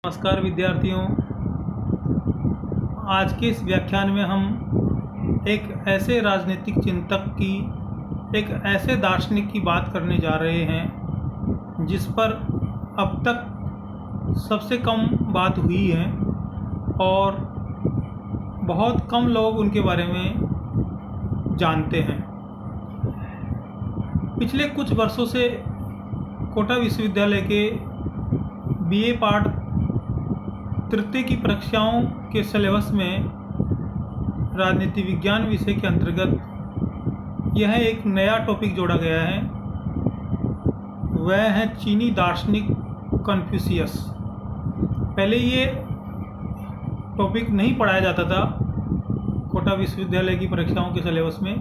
नमस्कार विद्यार्थियों। आज के इस व्याख्यान में हम एक ऐसे राजनीतिक चिंतक की, एक ऐसे दार्शनिक की बात करने जा रहे हैं जिस पर अब तक सबसे कम बात हुई है और बहुत कम लोग उनके बारे में जानते हैं। पिछले कुछ वर्षों से कोटा विश्वविद्यालय के बीए पार्ट तृतीय की परीक्षाओं के सिलेबस में राजनीति विज्ञान विषय के अंतर्गत यह एक नया टॉपिक जोड़ा गया है। वह है चीनी दार्शनिक कन्फ्यूशियस। पहले ये टॉपिक नहीं पढ़ाया जाता था कोटा विश्वविद्यालय की परीक्षाओं के सिलेबस में,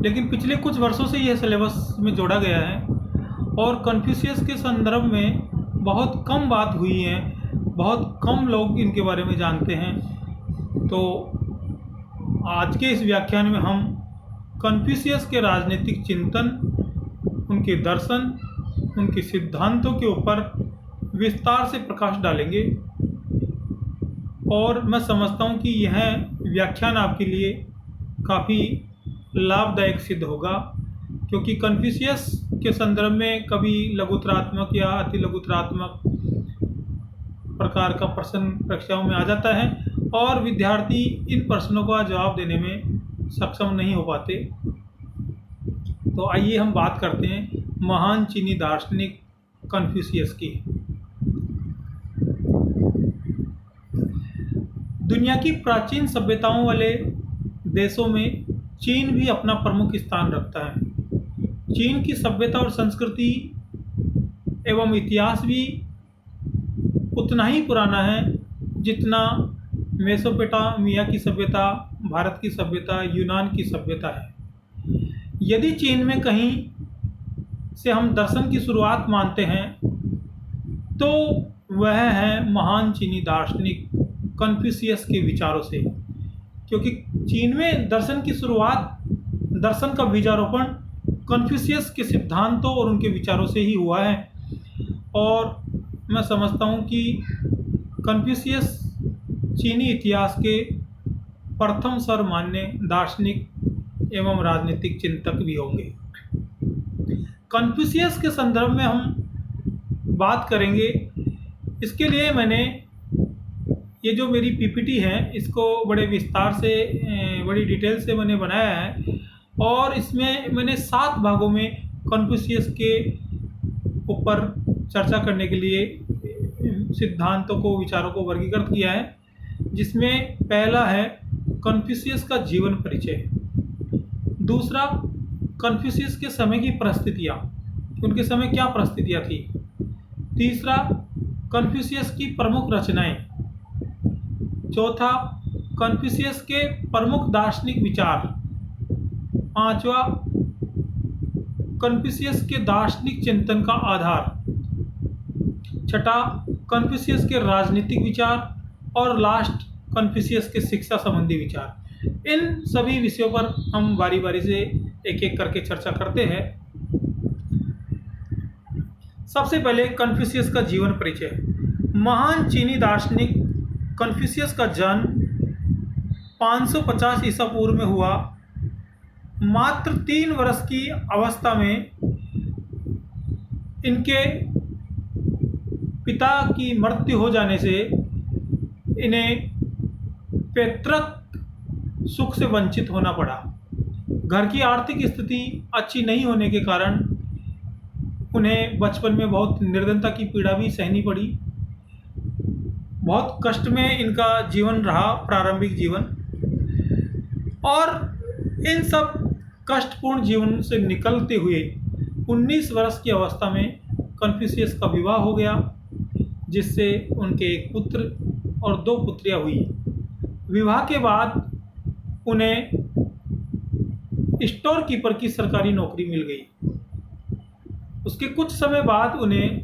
लेकिन पिछले कुछ वर्षों से यह सिलेबस में जोड़ा गया है और कन्फ्यूशियस के संदर्भ में बहुत कम बात हुई है, बहुत कम लोग इनके बारे में जानते हैं। तो आज के इस व्याख्यान में हम कन्फ्यूशियस के राजनीतिक चिंतन, उनके दर्शन, उनके सिद्धांतों के ऊपर विस्तार से प्रकाश डालेंगे और मैं समझता हूँ कि यह व्याख्यान आपके लिए काफ़ी लाभदायक सिद्ध होगा, क्योंकि कन्फ्यूशियस के संदर्भ में कभी लघुतरात्मक या अति लघुतरात्मक प्रकार का प्रश्न परीक्षाओं में आ जाता है और विद्यार्थी इन प्रश्नों का जवाब देने में सक्षम नहीं हो पाते। तो आइए हम बात करते हैं महान चीनी दार्शनिक कन्फ्यूशियस की। दुनिया की प्राचीन सभ्यताओं वाले देशों में चीन भी अपना प्रमुख स्थान रखता है। चीन की सभ्यता और संस्कृति एवं इतिहास भी उतना ही पुराना है जितना मेसोपोटामिया की सभ्यता, भारत की सभ्यता, यूनान की सभ्यता है। यदि चीन में कहीं से हम दर्शन की शुरुआत मानते हैं तो वह है महान चीनी दार्शनिक कन्फ्यूशियस के विचारों से, क्योंकि चीन में दर्शन की शुरुआत, दर्शन का बीजारोपण कन्फ्यूशियस के सिद्धांतों और उनके विचारों से ही हुआ है। और मैं समझता हूँ कि कन्फ्यूशियस चीनी इतिहास के प्रथम सर्वमान्य दार्शनिक एवं राजनीतिक चिंतक भी होंगे। कन्फ्यूशियस के संदर्भ में हम बात करेंगे। इसके लिए मैंने ये जो मेरी पीपीटी है इसको बड़े विस्तार से, बड़ी डिटेल से मैंने बनाया है और इसमें मैंने 7 भागों में कन्फ्यूशियस के ऊपर चर्चा करने के लिए सिद्धांतों को, विचारों को वर्गीकृत किया है, जिसमें पहला है कन्फ्यूशियस का जीवन परिचय। दूसरा, कन्फ्यूशियस के समय की परिस्थितियाँ, उनके समय क्या परिस्थितियाँ थी। तीसरा, कन्फ्यूशियस की प्रमुख रचनाएं। चौथा, कन्फ्यूशियस के प्रमुख दार्शनिक विचार। पांचवा, कन्फ्यूशियस के दार्शनिक चिंतन का आधार। छठा, कन्फ्यूशियस के राजनीतिक विचार और लास्ट, कन्फ्यूशियस के शिक्षा संबंधी विचार। इन सभी विषयों पर हम बारी बारी से एक एक करके चर्चा करते हैं। सबसे पहले कन्फ्यूशियस का जीवन परिचय। महान चीनी दार्शनिक कन्फ्यूशियस का जन्म 550 ईसा पूर्व में हुआ। मात्र 3 वर्ष की अवस्था में इनके पिता की मृत्यु हो जाने से इन्हें पैतृक सुख से वंचित होना पड़ा। घर की आर्थिक स्थिति अच्छी नहीं होने के कारण उन्हें बचपन में बहुत निर्धनता की पीड़ा भी सहनी पड़ी। बहुत कष्ट में इनका जीवन रहा, प्रारंभिक जीवन। और इन सब कष्टपूर्ण जीवन से निकलते हुए 19 वर्ष की अवस्था में कन्फ्यूशियस का विवाह हो गया, जिससे उनके एक पुत्र और 2 पुत्रियां हुई। विवाह के बाद उन्हें स्टोर कीपर की सरकारी नौकरी मिल गई। उसके कुछ समय बाद उन्हें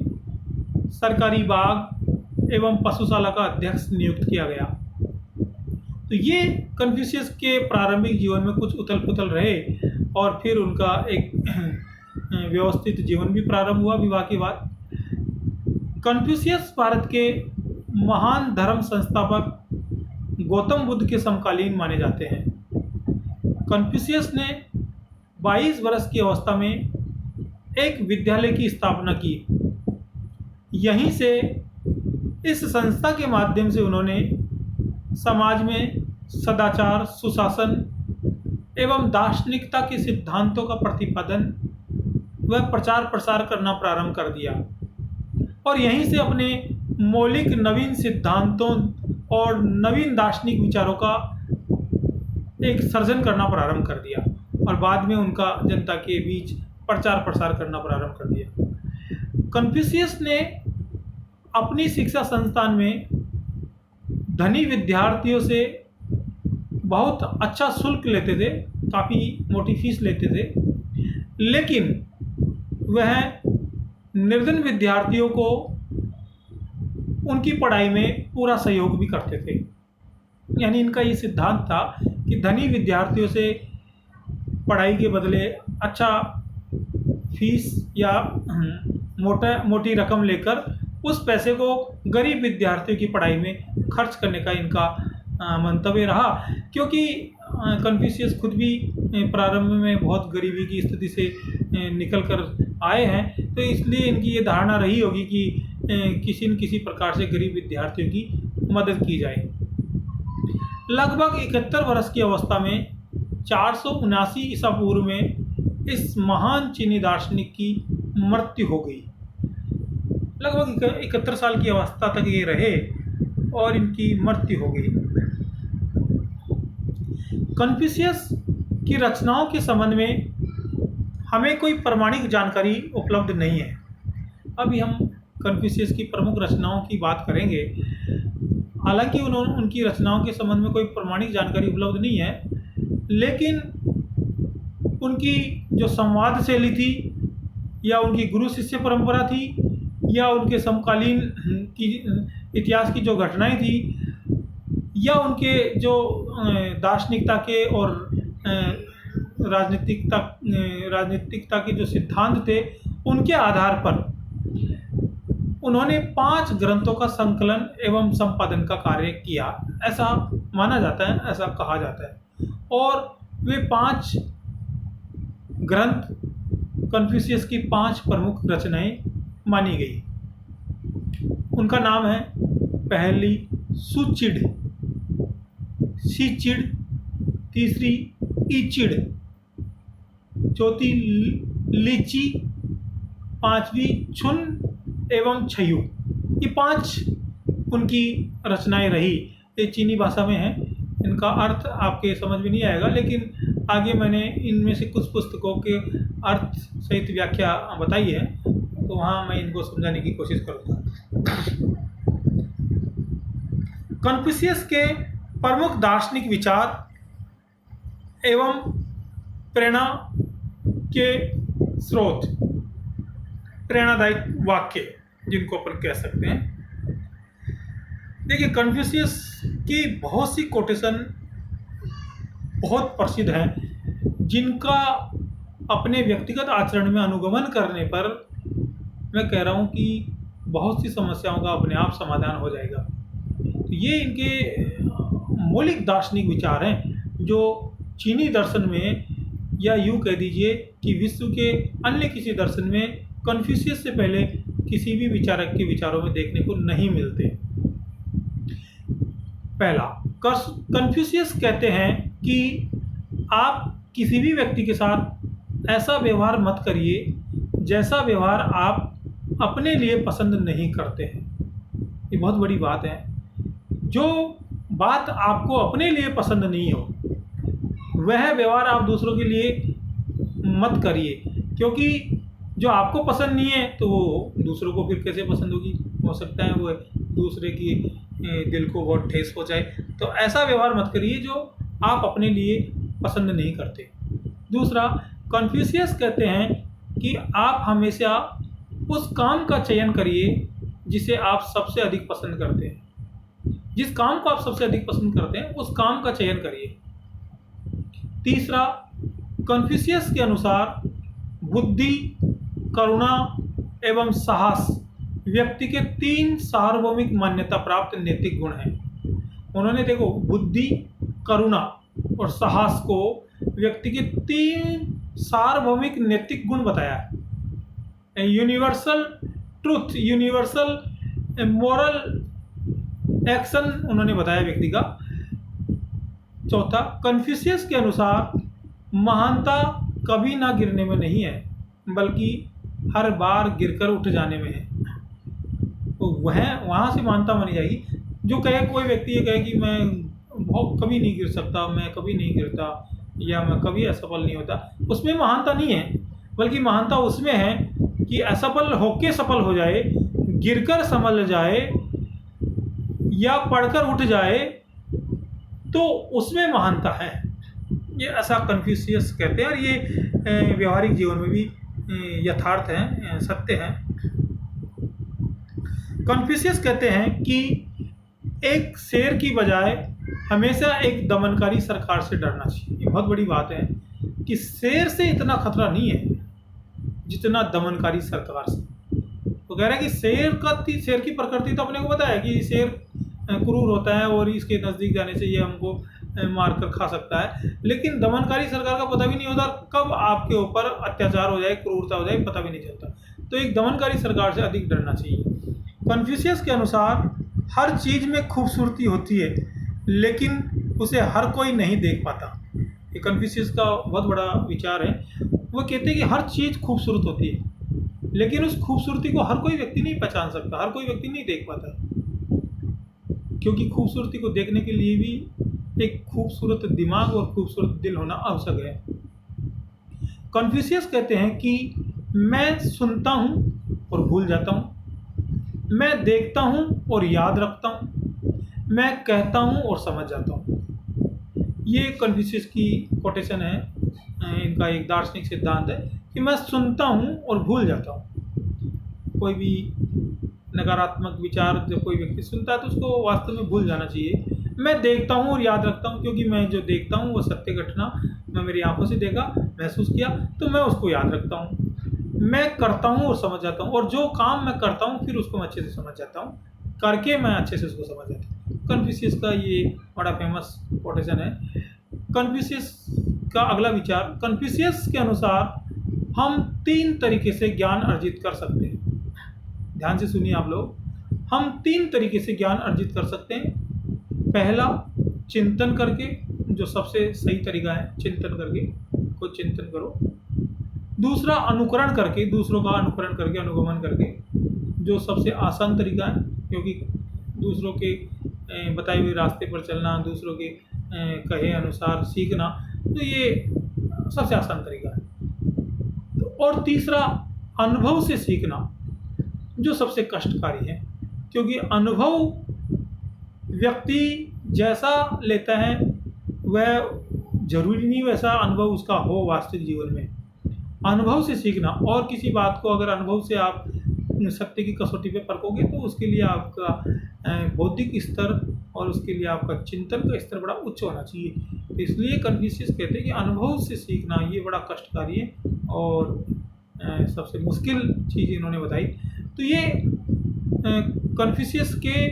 सरकारी बाग एवं पशुशाला का अध्यक्ष नियुक्त किया गया। तो ये कन्फ्यूशियस के प्रारंभिक जीवन में कुछ उथल पुथल रहे और फिर उनका एक व्यवस्थित जीवन भी प्रारंभ हुआ विवाह के बाद। कन्फ्यूशियस भारत के महान धर्म संस्थापक गौतम बुद्ध के समकालीन माने जाते हैं। कन्फ्यूशियस ने 22 वर्ष की अवस्था में एक विद्यालय की स्थापना की। यहीं से इस संस्था के माध्यम से उन्होंने समाज में सदाचार, सुशासन एवं दार्शनिकता के सिद्धांतों का प्रतिपादन व प्रचार प्रसार करना प्रारंभ कर दिया और यहीं से अपने मौलिक नवीन सिद्धांतों और नवीन दार्शनिक विचारों का एक सर्जन करना प्रारंभ कर दिया और बाद में उनका जनता के बीच प्रचार प्रसार करना प्रारंभ कर दिया। कन्फ्यूशियस ने अपनी शिक्षा संस्थान में धनी विद्यार्थियों से बहुत अच्छा शुल्क लेते थे, काफ़ी मोटी फीस लेते थे, लेकिन वह निर्धन विद्यार्थियों को उनकी पढ़ाई में पूरा सहयोग भी करते थे। यानी इनका ये सिद्धांत था कि धनी विद्यार्थियों से पढ़ाई के बदले अच्छा फीस या मोटी रकम लेकर उस पैसे को गरीब विद्यार्थियों की पढ़ाई में खर्च करने का इनका मंतव्य रहा, क्योंकि कन्फ्यूशियस खुद भी प्रारंभ में बहुत गरीबी की स्थिति से निकल कर आए हैं, तो इसलिए इनकी ये धारणा रही होगी कि किसी न किसी प्रकार से गरीब विद्यार्थियों की मदद की जाए। लगभग 71 वर्ष की अवस्था में 479 ईसा पूर्व में इस महान चीनी दार्शनिक की मृत्यु हो गई। लगभग 71 साल की अवस्था तक ये रहे और इनकी मृत्यु हो गई। कन्फ्यूशियस की रचनाओं के संबंध में हमें कोई प्रमाणिक जानकारी उपलब्ध नहीं है। अभी हम कन्फ्यूशियस की प्रमुख रचनाओं की बात करेंगे। हालांकि उनकी रचनाओं के संबंध में कोई प्रमाणिक जानकारी उपलब्ध नहीं है, लेकिन उनकी जो संवाद शैली थी या उनकी गुरु शिष्य परंपरा थी या उनके समकालीन की इतिहास की जो घटनाएं थी या उनके जो दार्शनिकता के और राजनीतिकता के जो सिद्धांत थे, उनके आधार पर उन्होंने 5 ग्रंथों का संकलन एवं संपादन का कार्य किया, ऐसा माना जाता है, ऐसा कहा जाता है। और वे 5 ग्रंथ कन्फ्यूशियस की 5 प्रमुख रचनाएं मानी गई। उनका नाम है, पहली सुचिड़, सीचिड़, तीसरी ईचिड़, चौथी लीची, 5वीं छुन एवं छयु। ये 5 उनकी रचनाएं रही। ये चीनी भाषा में है, इनका अर्थ आपके समझ में नहीं आएगा, लेकिन आगे मैंने इनमें से कुछ पुस्तकों के अर्थ सहित व्याख्या बताई है, तो वहाँ मैं इनको समझाने की कोशिश करूँगा। कन्फ्यूशियस के प्रमुख दार्शनिक विचार एवं प्रेरणा के स्रोत, प्रेरणादायक वाक्य जिनको अपन कह सकते हैं। देखिए, कन्फ्यूशियस की बहुत सी कोटेशन बहुत प्रसिद्ध हैं, जिनका अपने व्यक्तिगत आचरण में अनुगमन करने पर मैं कह रहा हूँ कि बहुत सी समस्याओं का अपने आप समाधान हो जाएगा। तो ये इनके मौलिक दार्शनिक विचार हैं, जो चीनी दर्शन में या यूँ कह दीजिए कि विश्व के अन्य किसी दर्शन में कन्फ्यूशियस से पहले किसी भी विचारक के विचारों में देखने को नहीं मिलते। पहला, कन्फ्यूशियस कहते हैं कि आप किसी भी व्यक्ति के साथ ऐसा व्यवहार मत करिए जैसा व्यवहार आप अपने लिए पसंद नहीं करते हैं। ये बहुत बड़ी बात है। जो बात आपको अपने लिए पसंद नहीं हो, वह व्यवहार आप दूसरों के लिए मत करिए, क्योंकि जो आपको पसंद नहीं है तो वो दूसरों को फिर कैसे पसंद होगी। हो सकता है वो दूसरे की दिल को बहुत ठेस पहुँचाए। तो ऐसा व्यवहार मत करिए जो आप अपने लिए पसंद नहीं करते। दूसरा, कन्फ्यूशियस कहते हैं कि आप हमेशा उस काम का चयन करिए जिसे आप सबसे अधिक पसंद करते हैं। जिस काम को आप सबसे अधिक पसंद करते हैं, उस काम का चयन करिए। तीसरा, कन्फ्यूशियस के अनुसार बुद्धि, करुणा एवं साहस व्यक्ति के 3 सार्वभौमिक मान्यता प्राप्त नैतिक गुण हैं। उन्होंने देखो बुद्धि, करुणा और साहस को व्यक्ति के 3 सार्वभौमिक नैतिक गुण बताया है। Universal truth, universal moral action उन्होंने बताया व्यक्ति का। चौथा, कन्फ्यूशियस के अनुसार महानता कभी ना गिरने में नहीं है, बल्कि हर बार गिरकर उठ जाने में है। तो वह वहाँ से महानता मानी जाएगी। जो कहे कोई व्यक्ति ये कहे कि मैं बहुत कभी नहीं गिर सकता, मैं कभी नहीं गिरता, या मैं कभी असफल नहीं होता, उसमें महानता नहीं है, बल्कि महानता उसमें है कि असफल होके सफल हो जाए, गिरकर संभल जाए या पढ़कर उठ जाए, तो उसमें महानता है। ये ऐसा कन्फ्यूशियस कहते हैं, और ये व्यवहारिक जीवन में भी यथार्थ है, सत्य है। कन्फ्यूशियस कहते हैं कि एक शेर की बजाय हमेशा एक दमनकारी सरकार से डरना चाहिए। ये बहुत बड़ी बात है कि शेर से इतना खतरा नहीं है जितना दमनकारी सरकार से। तो कह रहा है कि शेर की प्रकृति तो अपने को पता है कि शेर क्रूर होता है और इसके नज़दीक जाने से ये हमको मार कर खा सकता है, लेकिन दमनकारी सरकार का पता भी नहीं होता कब आपके ऊपर अत्याचार हो जाए, क्रूरता हो जाए, पता भी नहीं चलता। तो एक दमनकारी सरकार से अधिक डरना चाहिए। कन्फ्यूशियस के अनुसार हर चीज़ में खूबसूरती होती है, लेकिन उसे हर कोई नहीं देख पाता। ये कन्फ्यूशियस का बहुत बड़ा विचार है। वो कहते हैं कि हर चीज़ खूबसूरत होती है, लेकिन उस खूबसूरती को हर कोई व्यक्ति नहीं पहचान सकता, हर कोई व्यक्ति नहीं देख पाता, क्योंकि खूबसूरती को देखने के लिए भी एक खूबसूरत दिमाग और खूबसूरत दिल होना आवश्यक है। कन्फ्यूशियस कहते हैं कि मैं सुनता हूँ और भूल जाता हूँ, मैं देखता हूँ और याद रखता हूँ, मैं कहता हूँ और समझ जाता हूँ। ये कन्फ्यूशियस की कोटेशन है, इनका एक दार्शनिक सिद्धांत है कि मैं सुनता हूँ और भूल जाता हूँ। कोई भी नकारात्मक विचार जब कोई व्यक्ति सुनता है तो उसको वास्तव में भूल जाना चाहिए। मैं देखता हूँ और याद रखता हूँ, क्योंकि मैं जो देखता हूँ वो सत्य घटना मैं मेरी आंखों से देखा, महसूस किया, तो मैं उसको याद रखता हूँ। मैं करता हूँ और समझ जाता हूँ, और जो काम मैं करता हूँ फिर उसको मैं अच्छे से समझ जाता हूँ, करके मैं अच्छे से उसको समझ जाता हूँ। कन्फ्यूशियस का ये बड़ा फेमस कोटेशन है। कन्फ्यूशियस का अगला विचार, कन्फ्यूशियस के अनुसार हम 3 तरीके से ज्ञान अर्जित कर सकते हैं। ध्यान से सुनिए आप लोग, हम 3 तरीके से ज्ञान अर्जित कर सकते हैं। पहला, चिंतन करके, जो सबसे सही तरीका है, चिंतन करके, कोई चिंतन करो। दूसरा, अनुकरण करके, दूसरों का अनुकरण करके, अनुगमन करके, जो सबसे आसान तरीका है, क्योंकि दूसरों के बताए हुए रास्ते पर चलना, दूसरों के कहे अनुसार सीखना, तो ये सबसे आसान तरीका है। और तीसरा, अनुभव से सीखना, जो सबसे कष्टकारी है, क्योंकि अनुभव व्यक्ति जैसा लेता है वह जरूरी नहीं वैसा अनुभव उसका हो वास्तविक जीवन में। अनुभव से सीखना, और किसी बात को अगर अनुभव से आप सत्य की कसौटी पे परखोगे तो उसके लिए आपका बौद्धिक स्तर और उसके लिए आपका चिंतन का स्तर बड़ा उच्च होना चाहिए। तो इसलिए कन्फ्यूशियस कहते हैं कि अनुभव से सीखना ये बड़ा कष्टकारी है और सबसे मुश्किल चीज़ इन्होंने बताई। तो ये कन्फ्यूशियस के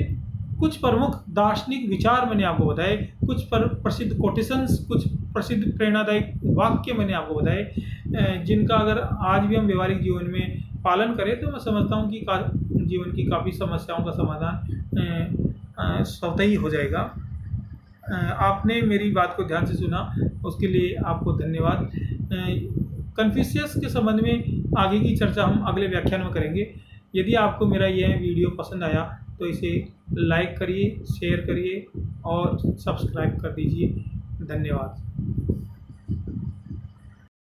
कुछ प्रमुख दार्शनिक विचार मैंने आपको बताए, कुछ प्रसिद्ध कोटेशंस, कुछ प्रसिद्ध प्रेरणादायक वाक्य मैंने आपको बताए, जिनका अगर आज भी हम व्यवहारिक जीवन में पालन करें तो मैं समझता हूँ कि जीवन की काफ़ी समस्याओं का समाधान स्वतः ही हो जाएगा। आपने मेरी बात को ध्यान से सुना, उसके लिए आपको धन्यवाद। कन्फ्यूशियस के संबंध में आगे की चर्चा हम अगले व्याख्यान में करेंगे। यदि आपको मेरा यह वीडियो पसंद आया तो इसे लाइक करिए, शेयर करिए और सब्सक्राइब कर दीजिए। धन्यवाद।